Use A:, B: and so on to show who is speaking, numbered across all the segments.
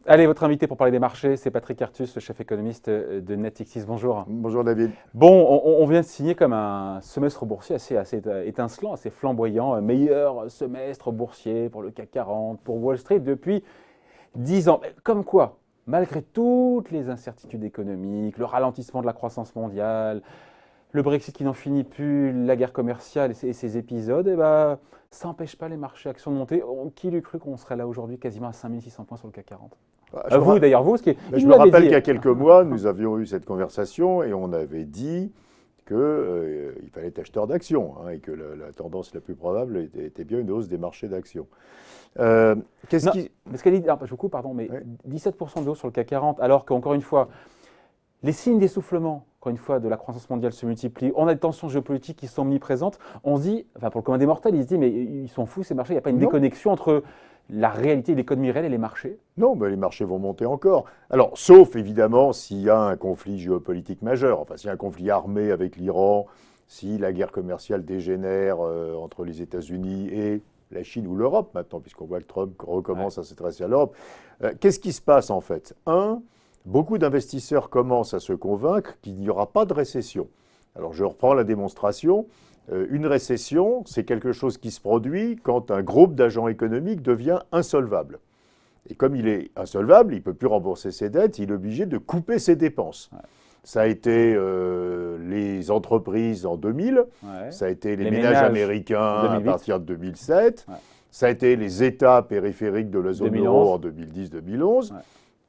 A: Allez, votre invité pour parler des marchés, c'est Patrick Artus, le chef économiste de Natixis. Bonjour.
B: Bonjour David.
A: Bon, on vient de signer comme un semestre boursier assez étincelant, assez flamboyant. Meilleur semestre boursier pour le CAC 40, pour Wall Street depuis 10 ans. Comme quoi, malgré toutes les incertitudes économiques, le ralentissement de la croissance mondiale, le Brexit qui n'en finit plus, la guerre commerciale et ces épisodes, ça n'empêche pas les marchés actions de monter. Qui l'eût cru qu'on serait là aujourd'hui quasiment à 5600 points sur le CAC 40? Vous d'ailleurs, vous, ce qui est,
B: Je me rappelle qu'il y a quelques mois, nous avions eu cette conversation et on avait dit qu'il fallait être acheteur d'actions et que la tendance la plus probable était bien une hausse des marchés d'actions.
A: Parce qu'elle dit, je vous coupe, pardon, mais ouais. 17% de hausse sur le CAC 40, alors qu'encore une fois, les signes d'essoufflement, encore une fois, de la croissance mondiale se multiplient. On a des tensions géopolitiques qui sont omniprésentes. On se dit, enfin pour le commun des mortels, il se dit, mais ils sont fous ces marchés, il n'y a pas une déconnexion entre la réalité de l'économie réelle et les marchés?
B: Non, mais les marchés vont monter encore. Alors, sauf évidemment s'il y a un conflit géopolitique majeur, enfin s'il y a un conflit armé avec l'Iran, si la guerre commerciale dégénère entre les États-Unis et la Chine ou l'Europe maintenant, puisqu'on voit que Trump recommence à s'intéresser à l'Europe. Qu'est-ce qui se passe en fait? Beaucoup d'investisseurs commencent à se convaincre qu'il n'y aura pas de récession. Alors je reprends la démonstration. Une récession, c'est quelque chose qui se produit quand un groupe d'agents économiques devient insolvable. Et comme il est insolvable, il ne peut plus rembourser ses dettes, il est obligé de couper ses dépenses. Ouais. Ça a été les entreprises en 2000, ça a été les ménages américains 2008. À partir de 2007, ça a été les États périphériques de la zone euro en 2010-2011.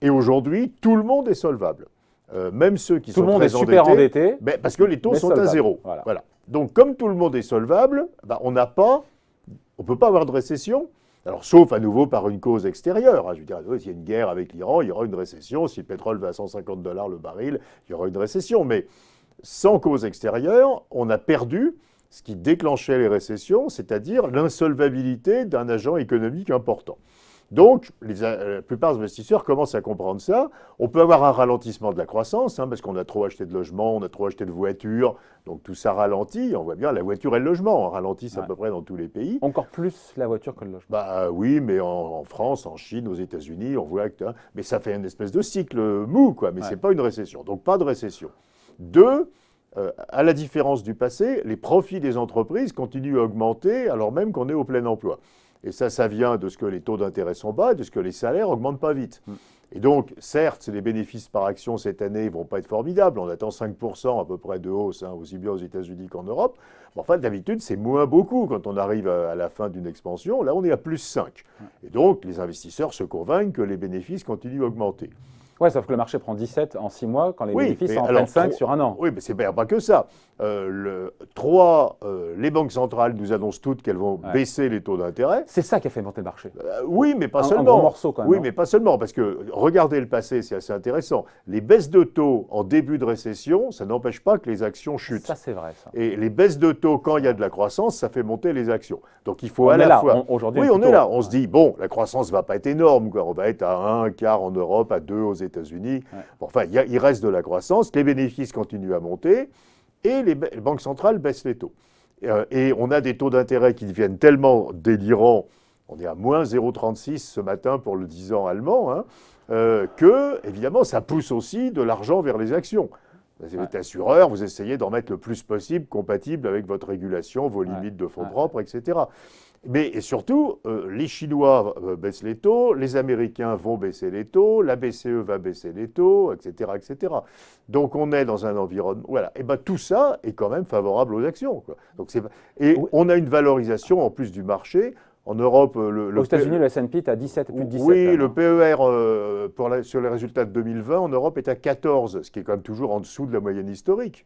B: Et aujourd'hui, tout le monde est solvable. Même ceux qui sont très endettés. Tout le monde est super endetté. Parce que les taux sont à zéro. Voilà. Donc, comme tout le monde est solvable, on ne peut pas avoir de récession. Alors, sauf à nouveau par une cause extérieure. Je veux dire, s'il y a une guerre avec l'Iran, il y aura une récession. Si le pétrole va à $150 le baril, il y aura une récession. Mais sans cause extérieure, on a perdu ce qui déclenchait les récessions, c'est-à-dire l'insolvabilité d'un agent économique important. Donc, la plupart des investisseurs commencent à comprendre ça. On peut avoir un ralentissement de la croissance, parce qu'on a trop acheté de logements, on a trop acheté de voitures, donc tout ça ralentit. On voit bien, la voiture et le logement ralentissent à peu près dans tous les pays.
A: Encore plus la voiture que le logement.
B: Oui, mais en France, en Chine, aux États-Unis, on voit que... mais ça fait une espèce de cycle mou, mais c'est pas une récession. Donc, pas de récession. Deux, à la différence du passé, les profits des entreprises continuent à augmenter alors même qu'on est au plein emploi. Et ça vient de ce que les taux d'intérêt sont bas, de ce que les salaires n'augmentent pas vite. Et donc, certes, les bénéfices par action cette année ne vont pas être formidables. On attend 5% à peu près de hausse, aussi bien aux États-Unis qu'en Europe. Mais enfin, d'habitude, c'est moins beaucoup quand on arrive à la fin d'une expansion. Là, on est à plus 5. Et donc, les investisseurs se convainquent que les bénéfices continuent à augmenter.
A: Oui, sauf que le marché prend 17 en 6 mois quand les bénéfices sont en pleine 5 sur un an.
B: Oui, mais c'est pas que ça. Les banques centrales nous annoncent toutes qu'elles vont baisser les taux d'intérêt.
A: C'est ça qui a fait monter le marché.
B: Oui, mais pas seulement.
A: Un gros morceau quand même.
B: Oui, mais pas seulement, parce que regardez le passé, c'est assez intéressant. Les baisses de taux en début de récession, ça n'empêche pas que les actions chutent.
A: Ça, c'est vrai, ça.
B: Et les baisses de taux, quand il y a de la croissance, ça fait monter les actions. Donc il faut à la fois...
A: Aujourd'hui,
B: oui, on est là. On se dit, bon, la croissance ne va pas être énorme, On va être à 1 quart en Europe, à 2 aux États-Unis. Bon, enfin, il reste de la croissance, les bénéfices continuent à monter et les banques centrales baissent les taux. Et on a des taux d'intérêt qui deviennent tellement délirants, on est à moins 0,36 ce matin pour le 10 ans allemand, que, évidemment, ça pousse aussi de l'argent vers les actions. Vous êtes assureur, vous essayez d'en mettre le plus possible, compatible avec votre régulation, vos limites de fonds propres, etc. Et surtout, les Chinois baissent les taux, les Américains vont baisser les taux, la BCE va baisser les taux, etc., etc. Donc on est dans un environnement... Voilà. Et tout ça est quand même favorable aux actions. Donc, on a une valorisation en plus du marché. En Europe,
A: aux États-Unis, le S&P est à 17, plus de 17.
B: Oui, le PER sur les résultats de 2020 en Europe est à 14, ce qui est quand même toujours en dessous de la moyenne historique.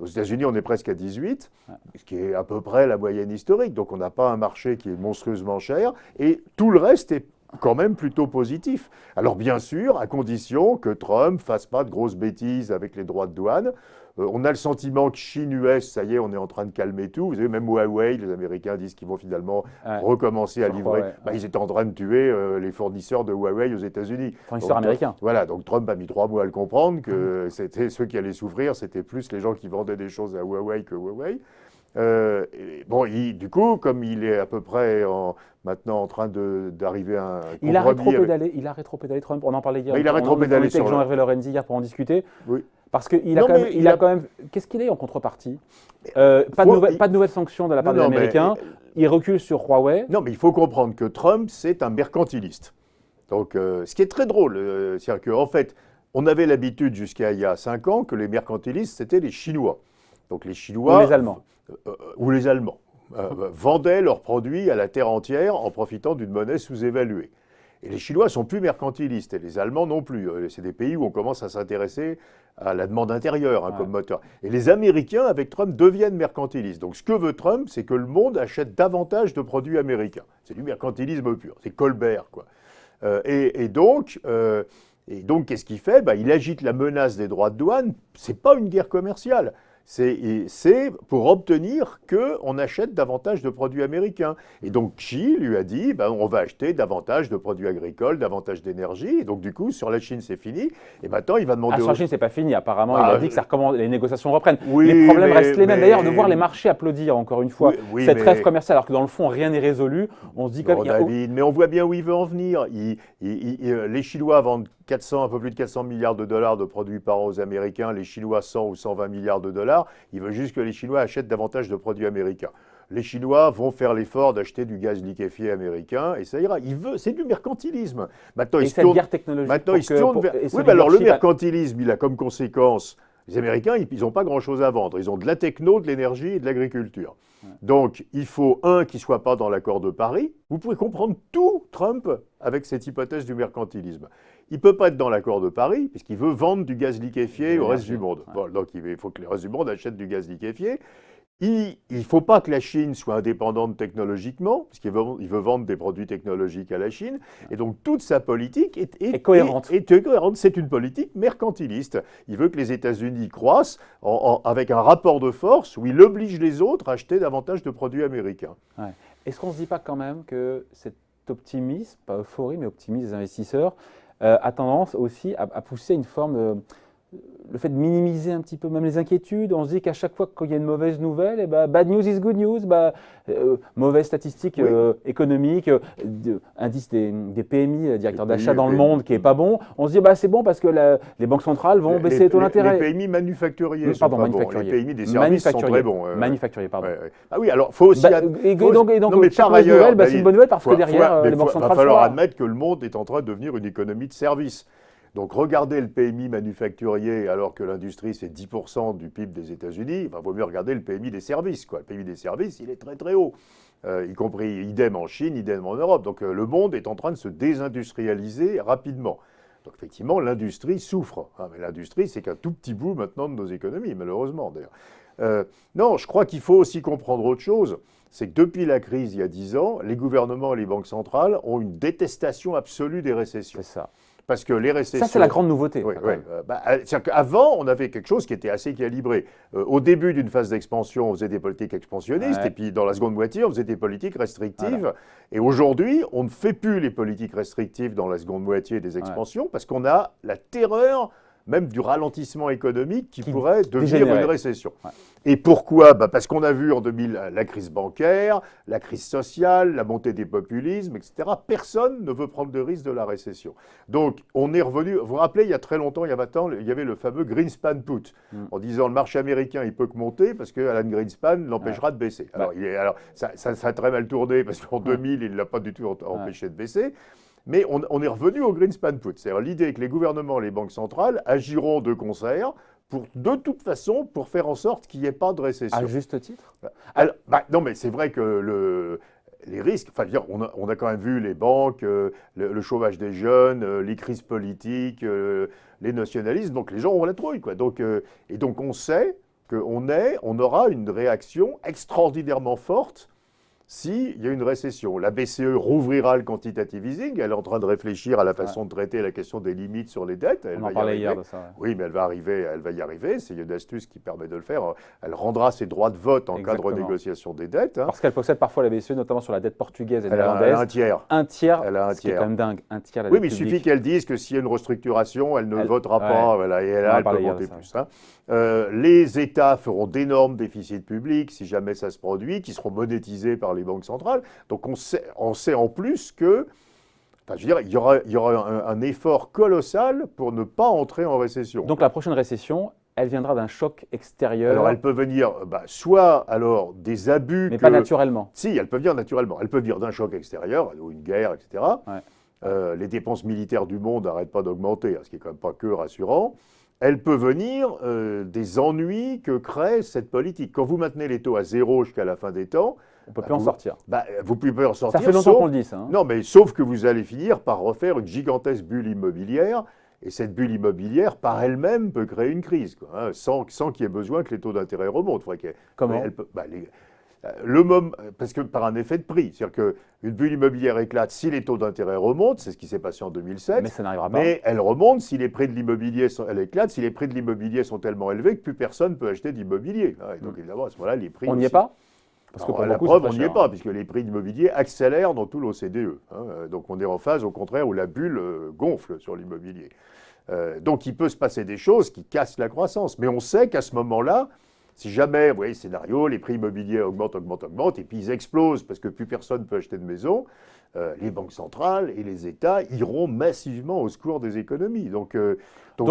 B: Aux États-Unis, on est presque à 18, ce qui est à peu près la moyenne historique. Donc on n'a pas un marché qui est monstrueusement cher. Et tout le reste est quand même plutôt positif. Alors bien sûr, à condition que Trump ne fasse pas de grosses bêtises avec les droits de douane. On a le sentiment que Chine-US, ça y est, on est en train de calmer tout. Vous savez, même Huawei, les Américains disent qu'ils vont finalement recommencer à livrer. Ils étaient en train de tuer les fournisseurs de Huawei aux États-Unis.
A: Fournisseurs américains.
B: Voilà, donc Trump a mis 3 mois à le comprendre, que c'était ceux qui allaient souffrir, c'était plus les gens qui vendaient des choses à Huawei que Huawei. Bon, du coup, comme il est à peu près maintenant en train d'arriver à un
A: Il a
B: compromis avec...
A: rétropédalé, Trump. On en parlait hier.
B: Mais il a
A: On
B: rétropédalé
A: était avec
B: sur
A: Jean-Hervé Lorenzi hier pour en discuter.
B: Oui.
A: Parce qu'il a
B: Non,
A: quand même,
B: mais
A: il a quand même. Qu'est-ce qu'il est en contrepartie? Pas de nouvelles sanctions de la part des Américains. Il recule sur Huawei.
B: Non, mais il faut comprendre que Trump, c'est un mercantiliste. Donc, ce qui est très drôle, c'est qu'en fait, on avait l'habitude jusqu'à il y a 5 ans que les mercantilistes, c'était les Chinois. Donc les Chinois...
A: Ou les Allemands.
B: Ou les Allemands. Vendaient leurs produits à la terre entière en profitant d'une monnaie sous-évaluée. Et les Chinois sont plus mercantilistes, et les Allemands non plus. C'est des pays où on commence à s'intéresser à la demande intérieure comme moteur. Et les Américains, avec Trump, deviennent mercantilistes. Donc ce que veut Trump, c'est que le monde achète davantage de produits américains. C'est du mercantilisme pur. C'est Colbert, quoi. Et donc, qu'est-ce qu'il fait? Il agite la menace des droits de douane. C'est pas une guerre commerciale. C'est pour obtenir qu'on achète davantage de produits américains. Et donc Xi lui a dit, on va acheter davantage de produits agricoles, davantage d'énergie. Et donc du coup, sur la Chine, c'est fini. Et maintenant, il va demander...
A: sur la Chine, c'est pas fini. Apparemment, il a dit que ça recommence, les négociations reprennent.
B: Oui,
A: les problèmes restent les mêmes. D'ailleurs, de voir les marchés applaudir, encore une fois, cette trêve commerciale, alors que dans le fond, rien n'est résolu, on se dit quand même...
B: David, mais on voit bien où il veut en venir. Les Chinois vendent un peu plus de 400 milliards de dollars de produits par an aux Américains, les Chinois 100 ou 120 milliards de dollars. Il veut juste que les Chinois achètent davantage de produits américains. Les Chinois vont faire l'effort d'acheter du gaz liquéfié américain et ça ira. C'est du mercantilisme. Maintenant,
A: et cette guerre technologique.
B: Maintenant, il se tourne vers... Oui, mais alors le mercantilisme, il a comme conséquence... Les Américains, ils n'ont pas grand-chose à vendre. Ils ont de la techno, de l'énergie et de l'agriculture. Donc, il faut, qui ne soit pas dans l'accord de Paris. Vous pouvez comprendre tout, Trump, avec cette hypothèse du mercantilisme. Il ne peut pas être dans l'accord de Paris, puisqu'il veut vendre du gaz liquéfié au reste du monde. Bon, donc, il faut que le reste du monde achète du gaz liquéfié. Il ne faut pas que la Chine soit indépendante technologiquement, parce qu'il veut vendre des produits technologiques à la Chine. Et donc, toute sa politique est cohérente. C'est une politique mercantiliste. Il veut que les États-Unis croissent avec un rapport de force où il oblige les autres à acheter davantage de produits américains.
A: Ouais. Est-ce qu'on ne se dit pas quand même que cet optimisme, pas euphorie, mais optimisme des investisseurs, a tendance aussi à pousser une forme de... Le fait de minimiser un petit peu même les inquiétudes, on se dit qu'à chaque fois qu'il y a une mauvaise nouvelle, bad news is good news, mauvaise statistique économique, indice des PMI, directeurs d'achat dans le monde, qui n'est pas bon, on se dit c'est bon parce que les banques centrales vont baisser les taux d'intérêt.
B: Les PMI manufacturiers
A: pardon,
B: sont pas bons. Les PMI des services sont très bons.
A: Manufacturiers, pardon.
B: Ah oui, alors il faut aussi...
A: donc chaque mauvaise nouvelle, c'est une bonne nouvelle parce que derrière, les banques centrales...
B: Il va falloir admettre que le monde est en train de devenir une économie de services. Donc regardez le PMI manufacturier alors que l'industrie c'est 10% du PIB des États-Unis, il vaut mieux regarder le PMI des services. Le PMI des services, il est très très haut, y compris idem en Chine, idem en Europe. Donc le monde est en train de se désindustrialiser rapidement. Donc effectivement, l'industrie souffre. Mais l'industrie, c'est qu'un tout petit bout maintenant de nos économies, malheureusement d'ailleurs. Non, je crois qu'il faut aussi comprendre autre chose. C'est que depuis la crise, il y a 10 ans, les gouvernements et les banques centrales ont une détestation absolue des récessions.
A: C'est ça.
B: Parce que les récessions...
A: Ça, c'est la grande nouveauté.
B: Oui, oui. C'est-à-dire qu'avant, on avait quelque chose qui était assez calibré. Au début d'une phase d'expansion, on faisait des politiques expansionnistes, et puis dans la seconde moitié, on faisait des politiques restrictives. Voilà. Et aujourd'hui, on ne fait plus les politiques restrictives dans la seconde moitié des expansions, parce qu'on a la terreur même du ralentissement économique qui pourrait devenir une récession. Ouais. Et pourquoi ? Parce qu'on a vu en 2000 la crise bancaire, la crise sociale, la montée des populismes, etc. Personne ne veut prendre de risque de la récession. Donc, on est revenu... Vous vous rappelez, il y a très longtemps, il y a 20 ans, il y avait le fameux Greenspan put, en disant le marché américain, il peut que monter parce que Alan Greenspan l'empêchera de baisser. Alors, ça a très mal tourné parce qu'en 2000, il ne l'a pas du tout empêché de baisser. Mais on est revenu au Greenspan put, c'est-à-dire l'idée que les gouvernements et les banques centrales agiront de concert de toute façon pour faire en sorte qu'il n'y ait pas de récession.
A: À juste titre ?
B: Alors, non, mais c'est vrai que les risques, on a quand même vu les banques, le chômage des jeunes, les crises politiques, les nationalismes, donc les gens ont la trouille, quoi. Et donc on sait qu'on aura une réaction extraordinairement forte s'il y a une récession. La BCE rouvrira le quantitative easing, elle est en train de réfléchir à la façon de traiter la question des limites sur les dettes. Elle
A: On
B: va
A: en
B: y
A: parlait
B: arriver.
A: hier de ça. Ouais.
B: Oui, mais elle va y arriver. C'est une astuce qui permet de le faire. Elle rendra ses droits de vote en cas de
A: Exactement.
B: renégociation des dettes. Hein.
A: Parce qu'elle possède parfois la BCE, notamment sur la dette portugaise et
B: Elle a
A: néerlandaise.
B: un tiers.
A: Un tiers,
B: Elle a un
A: ce qui est
B: tiers.
A: quand même dingue. Un tiers de la
B: Oui,
A: dette
B: mais il suffit
A: publique.
B: qu'elle dise que s'il y a une restructuration, elle ne votera
A: ouais.
B: pas. Voilà, et
A: On en
B: là,
A: a
B: elle peut
A: parlé hier de
B: monter
A: ça,
B: plus. Hein. Les États feront d'énormes déficits publics, si jamais ça se produit, qui seront monétisés par les banques centrales. Donc on sait en plus que, enfin, je veux dire, il y aura un effort colossal pour ne pas entrer en récession.
A: Donc la prochaine récession, elle viendra d'un choc extérieur,
B: Alors elle peut venir, soit alors des abus,
A: mais pas naturellement.
B: Si, elle peut venir naturellement. Elle peut venir d'un choc extérieur, ou une guerre, etc.
A: Ouais.
B: Les dépenses militaires du monde n'arrêtent pas d'augmenter, ce qui est quand même pas que rassurant. Elle peut venir des ennuis que crée cette politique. Quand vous maintenez les taux à zéro jusqu'à la fin des temps,
A: On ne peut plus en sortir.
B: vous ne pouvez pas en sortir.
A: Ça fait longtemps qu'on le dit, ça. Hein.
B: Non, mais sauf que vous allez finir par refaire une gigantesque bulle immobilière. Et cette bulle immobilière, par elle-même, peut créer une crise, quoi, hein, sans qu'il y ait besoin que les taux d'intérêt remontent.
A: Comment
B: parce que par un effet de prix. C'est-à-dire qu'une bulle immobilière éclate si les taux d'intérêt remontent, c'est ce qui s'est passé en 2007.
A: Mais ça n'arrivera pas.
B: Mais elle remonte si les prix de l'immobilier si les prix de l'immobilier sont tellement élevés que plus personne ne peut acheter d'immobilier. Et donc évidemment, à ce moment-là, les prix
A: On n'y est pas
B: parce que pour la preuve, on n'y est pas, puisque les prix d'immobilier accélèrent dans tout l'OCDE. Donc on est en phase, au contraire, où la bulle gonfle sur l'immobilier. Donc il peut se passer des choses qui cassent la croissance. Mais on sait qu'à ce moment-là, si jamais, vous voyez, scénario, les prix immobiliers augmentent, et puis ils explosent parce que plus personne ne peut acheter de maison, les banques centrales et les États iront massivement au secours des économies. Donc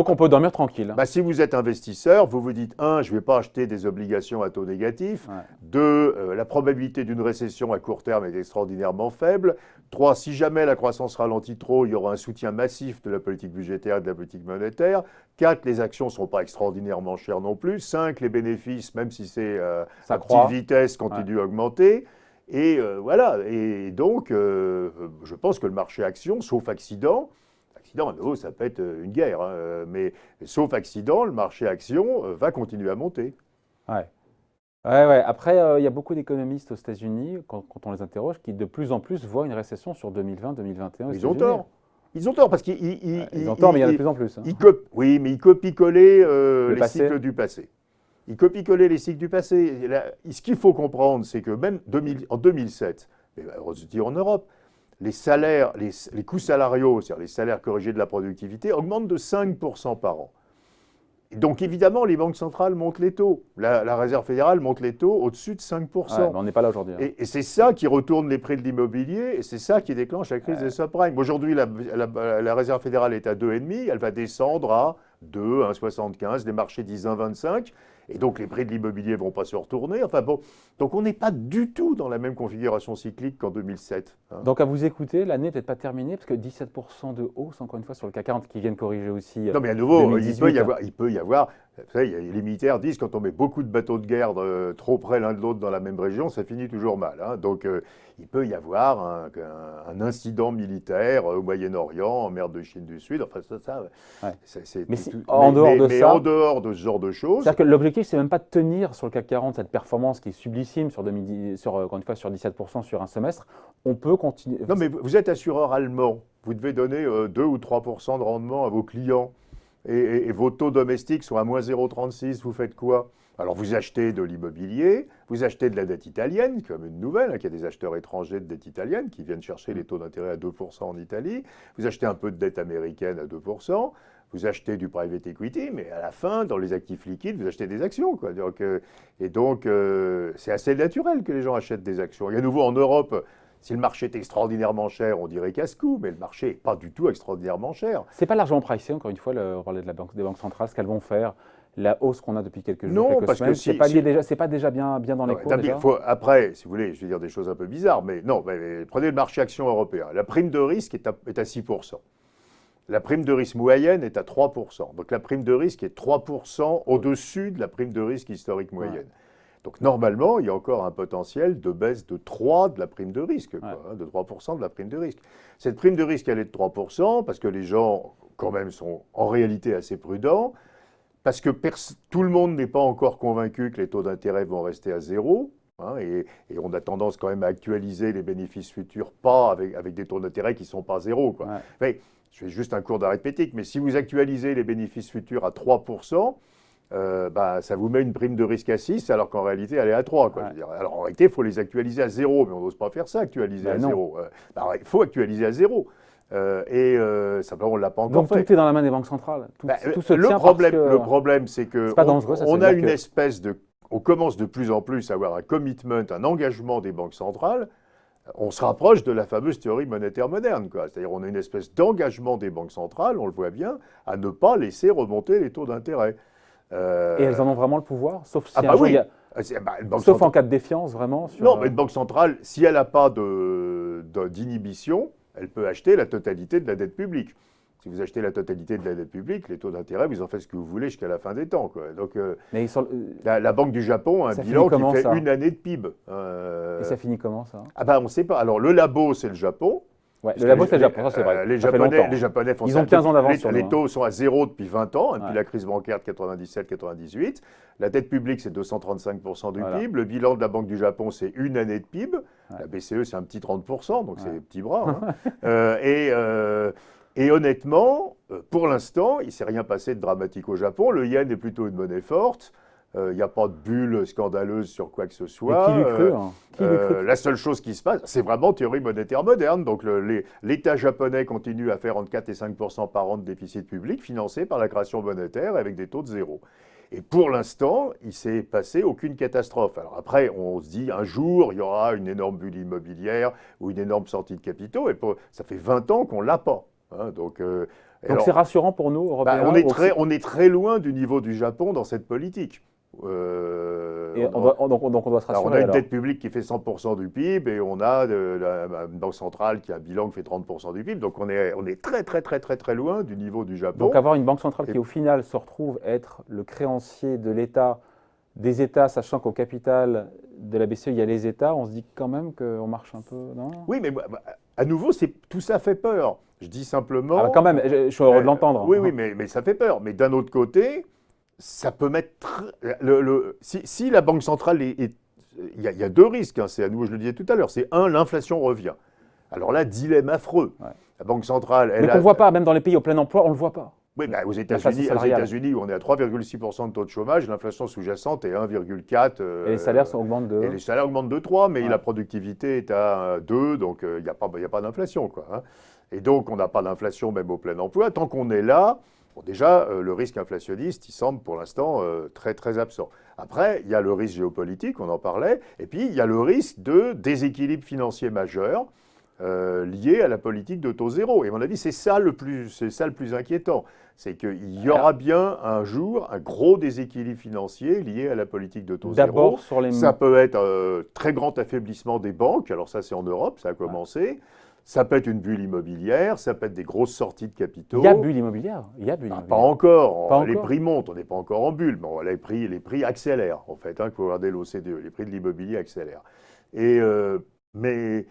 A: on peut dormir tranquille.
B: Si vous êtes investisseur, vous vous dites, 1, je ne vais pas acheter des obligations à taux négatif.
A: Ouais.
B: 2, la probabilité d'une récession à court terme est extraordinairement faible. 3, si jamais la croissance ralentit trop, il y aura un soutien massif de la politique budgétaire et de la politique monétaire. 4, les actions ne sont pas extraordinairement chères non plus. 5, les bénéfices, même si c'est à petite vitesse, continuent à augmenter. Et voilà. Et donc, je pense que le marché action, sauf accident, à nouveau, ça peut être une guerre, hein, mais sauf accident, le marché action va continuer à monter.
A: Ouais. Après, il y a beaucoup d'économistes aux États-Unis, quand on les interroge, qui de plus en plus voient une récession sur 2020-2021.
B: Ils ont tort. Ils ont tort parce qu'ils
A: ont tort, mais il y en a de plus en plus. Hein.
B: Oui, mais ils copient-coller les cycles du passé. Ils copient-coller les cycles du passé. Ce qu'il faut comprendre, c'est que même en 2007, on se dit en Europe, les salaires, les coûts salariaux, c'est-à-dire les salaires corrigés de la productivité, augmentent de 5% par an. Et donc évidemment, les banques centrales montent les taux. La Réserve fédérale monte les taux au-dessus de 5%.
A: Ouais, mais on n'est pas là aujourd'hui. Hein.
B: Et c'est ça qui retourne les prix de l'immobilier, et c'est ça qui déclenche la crise des subprimes. Aujourd'hui, la Réserve fédérale est à 2,5, elle va descendre à 2, 1,75, les marchés disent 1,25. Et donc les prix de l'immobilier ne vont pas se retourner. Enfin bon, donc on n'est pas du tout dans la même configuration cyclique qu'en 2007. Hein.
A: Donc à vous écouter, l'année n'est peut-être pas terminée, parce que 17% de hausse, encore une fois, sur le CAC 40, qui viennent corriger aussi.
B: Non mais à nouveau,
A: 2018,
B: il peut y avoir, vous savez, les militaires disent quand on met beaucoup de bateaux de guerre trop près l'un de l'autre dans la même région, ça finit toujours mal. Hein. Donc il peut y avoir un incident militaire au Moyen-Orient, en mer de Chine du Sud, enfin
A: en
B: dehors de ce genre de choses.
A: C'est-à-dire que l'objectif, c'est même pas de tenir sur le CAC 40 cette performance qui est sublissime sur 17% sur un semestre. On peut continuer.
B: Non, mais vous êtes assureur allemand. Vous devez donner 2 ou 3% de rendement à vos clients. Et vos taux domestiques sont à moins 0,36. Vous faites quoi? Alors, vous achetez de l'immobilier, vous achetez de la dette italienne, comme une nouvelle, qu'il y a des acheteurs étrangers de dette italienne qui viennent chercher les taux d'intérêt à 2% en Italie. Vous achetez un peu de dette américaine à 2%. Vous achetez du private equity, mais à la fin, dans les actifs liquides, vous achetez des actions, quoi. Donc, c'est assez naturel que les gens achètent des actions. Et à nouveau, en Europe, si le marché est extraordinairement cher, on dirait casse-cou, mais le marché n'est pas du tout extraordinairement cher.
A: C'est pas largement pricé, encore une fois, on parlait des banques centrales, ce qu'elles vont faire, la hausse qu'on a depuis quelques jours,
B: non,
A: quelques
B: parce
A: semaines,
B: que
A: c'est pas déjà bien dans les cours.
B: Après, si vous voulez, je vais dire des choses un peu bizarres, mais non, prenez le marché action européen. La prime de risque est à 6%. La prime de risque moyenne est à 3%. Donc la prime de risque est 3% au-dessus de la prime de risque historique moyenne. Ouais. Donc normalement, il y a encore un potentiel de baisse de 3 de la prime de risque, de 3% de la prime de risque. Cette prime de risque, elle est de 3% parce que les gens, quand même, sont en réalité assez prudents, parce que tout le monde n'est pas encore convaincu que les taux d'intérêt vont rester à zéro. hein, et on a tendance quand même à actualiser les bénéfices futurs, pas avec des taux d'intérêt qui ne sont pas zéro, quoi.
A: Ouais.
B: Mais, je fais juste un cours d'arithmétique, mais si vous actualisez les bénéfices futurs à 3%, ça vous met une prime de risque à 6, alors qu'en réalité, elle est à 3. Quoi,
A: Ouais.
B: je veux dire. Alors en réalité, il faut les actualiser à 0, mais on n'ose pas faire ça, actualiser à
A: Non.
B: 0. Il faut actualiser à 0. Simplement, on ne l'a pas encore
A: Donc
B: fait.
A: tout est dans la main des banques centrales. Tout se
B: Le
A: tient
B: problème, c'est que
A: c'est pas dangereux, ça,
B: on
A: ça
B: a
A: veut dire
B: une
A: que-
B: espèce de... On commence de plus en plus à avoir un commitment, un engagement des banques centrales. On se rapproche de la fameuse théorie monétaire moderne, quoi. C'est-à-dire on a une espèce d'engagement des banques centrales, on le voit bien, à ne pas laisser remonter les taux d'intérêt.
A: Et elles en ont vraiment le pouvoir, sauf si
B: Ah
A: un
B: bah
A: jour
B: oui.
A: il y a-
B: Une banque
A: sauf en
B: centrale...
A: cas de défiance, vraiment.
B: Non, mais une banque centrale, si elle n'a pas d'inhibition, elle peut acheter la totalité de la dette publique. Si vous achetez la totalité de la dette publique, les taux d'intérêt, vous en faites ce que vous voulez jusqu'à la fin des temps, quoi. Donc,
A: Mais
B: la Banque du Japon a un
A: ça
B: bilan
A: finit comment,
B: qui fait
A: ça
B: une année de PIB.
A: Et ça finit comment, ça?
B: Ah ben, on ne sait pas. Alors, le labo, c'est le Japon.
A: Ouais,
B: Parce
A: le
B: que
A: labo, c'est le Japon, ça c'est vrai.
B: Les
A: Ça fait longtemps.
B: Japonais font
A: Ils
B: ça
A: ont 15 ans d'avance
B: Les,
A: sur
B: les
A: nous,
B: taux sont à 0 depuis 20 ans, depuis
A: Ouais.
B: la crise bancaire de 97-98. La dette publique, c'est 235% du
A: Voilà.
B: PIB. Le bilan de la Banque du Japon, c'est une année de PIB.
A: Ouais.
B: La BCE, c'est un petit 30%, donc c'est
A: Ouais.
B: des petits bras. Hein. Et honnêtement, pour l'instant, il ne s'est rien passé de dramatique au Japon. Le yen est plutôt une monnaie forte. Il n'y a pas de bulle scandaleuse sur quoi que ce
A: Mais
B: soit.
A: qui l'eût cru, hein Qui l'eût cru
B: La seule chose qui se passe, c'est vraiment théorie monétaire moderne. Donc l'État japonais continue à faire entre 4 et 5% par an de déficit public, financé par la création monétaire avec des taux de zéro. Et pour l'instant, il ne s'est passé aucune catastrophe. Alors après, on se dit, un jour, il y aura une énorme bulle immobilière ou une énorme sortie de capitaux. Et ça fait 20 ans qu'on ne l'a pas. Hein. Donc alors,
A: c'est rassurant pour nous, Européens.
B: on est très loin du niveau du Japon dans cette politique.
A: Et donc on doit se rassurer.
B: Alors on a une
A: alors.
B: dette publique qui fait 100% du PIB et on a une banque centrale qui a un bilan qui fait 30% du PIB. Donc on est très très très très très loin du niveau du Japon.
A: Donc avoir une banque centrale
B: Et-
A: qui au final se retrouve être le créancier de l'État, des États, sachant qu'au capital de la BCE il y a les États, on se dit quand même qu'on marche un peu, non?
B: Oui, mais à nouveau, tout ça fait peur. Je dis simplement...
A: Ah bah quand même, je suis heureux de l'entendre.
B: Oui, oui, mais ça fait peur. Mais d'un autre côté, ça peut mettre... Si la Banque centrale il y a deux risques, hein, c'est à nouveau, je le disais tout à l'heure. C'est un, l'inflation revient. Alors là, dilemme affreux.
A: Ouais.
B: La Banque centrale, elle
A: Mais qu'on ne voit pas, même dans les pays au plein emploi, on ne le voit pas.
B: Oui, aux
A: L'inflation salariale.
B: États-Unis, où on est à 3,6% de taux de chômage, l'inflation sous-jacente est 1,4.
A: Et les salaires augmentent de...
B: Et les salaires augmentent de 3, mais
A: Ouais.
B: la productivité est à 2, donc il n'y a pas d'inflation, quoi. Hein. Et donc, on n'a pas d'inflation même au plein emploi. Tant qu'on est là, bon, déjà, le risque inflationniste, il semble pour l'instant très, très absent. Après, il y a le risque géopolitique, on en parlait, et puis il y a le risque de déséquilibre financier majeur lié à la politique de taux zéro. Et à mon avis, c'est ça le plus inquiétant. C'est qu'il y aura bien un jour un gros déséquilibre financier lié à la politique de taux zéro.
A: D'abord sur les...
B: Ça peut être très grand affaiblissement des banques, alors ça c'est en Europe, ça a commencé. Ça peut être une bulle immobilière, ça peut être des grosses sorties de capitaux.
A: Il y a bulle immobilière. Il y a bulle
B: Pas
A: immobilière.
B: encore.
A: Pas
B: Les
A: encore.
B: prix montent, on n'est pas encore en bulle. Bon, les prix accélèrent, en fait. Il faut regarder l'OCDE. Les prix de l'immobilier accélèrent. Mais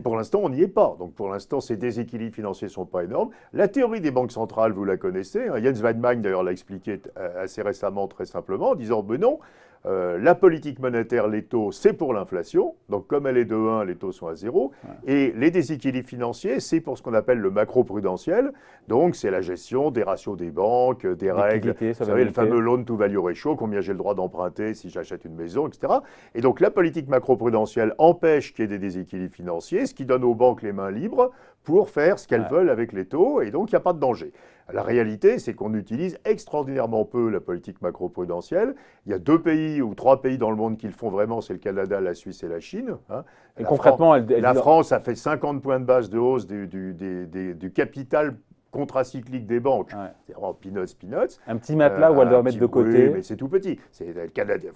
B: pour l'instant, on n'y est pas. Donc pour l'instant, ces déséquilibres financiers ne sont pas énormes. La théorie des banques centrales, vous la connaissez. Hein. Jens Weinmann, d'ailleurs, l'a expliqué assez récemment, très simplement, en disant, ben non, la politique monétaire, les taux, c'est pour l'inflation. Donc comme elle est de 1, les taux sont à 0. Ouais. Et les déséquilibres financiers, c'est pour ce qu'on appelle le macro-prudentiel. Donc c'est la gestion des ratios des banques, des règles. Vous savez, le fameux loan to value ratio, combien j'ai le droit d'emprunter si j'achète une maison, etc. Et donc la politique macro-prudentielle empêche qu'il y ait des déséquilibres financiers, ce qui donne aux banques les mains libres pour faire ce qu'elles veulent avec les taux, et donc il n'y a pas de danger. La réalité, c'est qu'on utilise extraordinairement peu la politique macro-prudentielle. Il y a 2 pays ou 3 pays dans le monde qui le font vraiment, c'est le Canada, la Suisse et la Chine. Hein.
A: Et concrètement,
B: la France a fait 50 points de base de hausse du capital contracyclique des banques. Ouais. C'est vraiment peanuts.
A: Un petit matelas où elle doit mettre de côté.
B: Oui, mais c'est tout petit. C'est le Canada.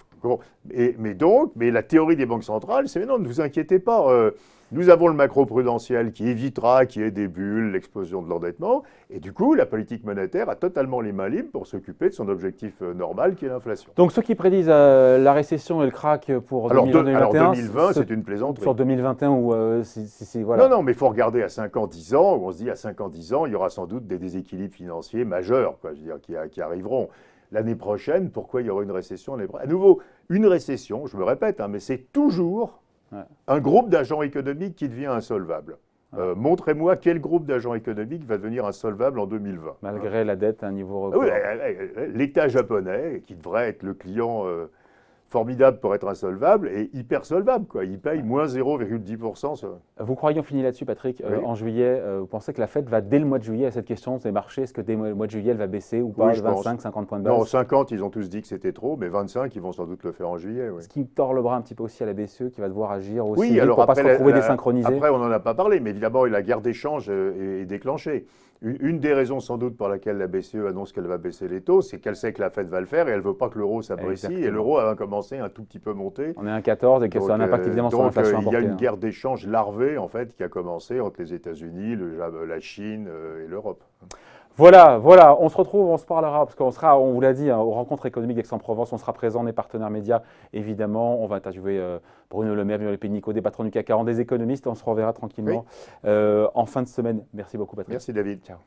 B: Mais la théorie des banques centrales, c'est non, ne vous inquiétez pas. Nous avons le macro-prudentiel qui évitera qu'il y ait des bulles, l'explosion de l'endettement. Et du coup, la politique monétaire a totalement les mains libres pour s'occuper de son objectif normal qui est l'inflation.
A: Donc ceux qui prédisent la récession et le crack pour 2021,
B: alors 2020, c'est une plaisanterie.
A: Sur 2021, où voilà.
B: Non, mais il faut regarder à 5 ans, 10 ans, où on se dit à 5 ans, 10 ans, il y aura sans doute des déséquilibres financiers majeurs, quoi, je veux dire, qui arriveront. l'année prochaine, pourquoi il y aura une récession l'année prochaine? À nouveau, une récession, je me répète, hein, mais c'est toujours un groupe d'agents économiques qui devient insolvable. Montrez-moi quel groupe d'agents économiques va devenir insolvable en 2020.
A: Malgré la dette à un niveau record.
B: Oui, l'État japonais, qui devrait être le client formidable pour être insolvable, est hyper solvable, quoi. Il paye moins 0,10%.
A: Vous croyez, on finit là-dessus, Patrick, en juillet, vous pensez que la Fed va, dès le mois de juillet, à cette question des marchés, est-ce que dès le mois de juillet, elle va baisser ou pas, 25, 50 points de base?
B: Non, 50, ils ont tous dit que c'était trop, mais 25, ils vont sans doute le faire en juillet. Oui.
A: Ce qui tord le bras un petit peu aussi à la BCE, qui va devoir agir aussi
B: Oui, alors
A: pour ne pas
B: après,
A: se retrouver désynchronisé.
B: Après, on n'en a pas parlé, mais évidemment, la guerre d'échange est déclenchée. Une des raisons sans doute pour laquelle la BCE annonce qu'elle va baisser les taux, c'est qu'elle sait que la Fed va le faire et elle ne veut pas que l'euro s'apprécie. Et l'euro va commencer un tout petit peu monter.
A: On est à 1,14 et que ça a un impact évidemment sur l'inflation importée.
B: Il y a une guerre d'échange larvée en fait qui a commencé entre les États-Unis, la Chine et l'Europe.
A: Voilà, on se retrouve, on se parlera, parce qu'on sera, on vous l'a dit, aux rencontres économiques d'Aix-en-Provence, on sera présent, on est partenaires médias, évidemment, on va interviewer Bruno Le Maire, Violet Pénicaud, des patrons du CAC 40, des économistes, on se reverra tranquillement en fin de semaine. Merci beaucoup, Patrick.
B: Merci, David.
A: Ciao.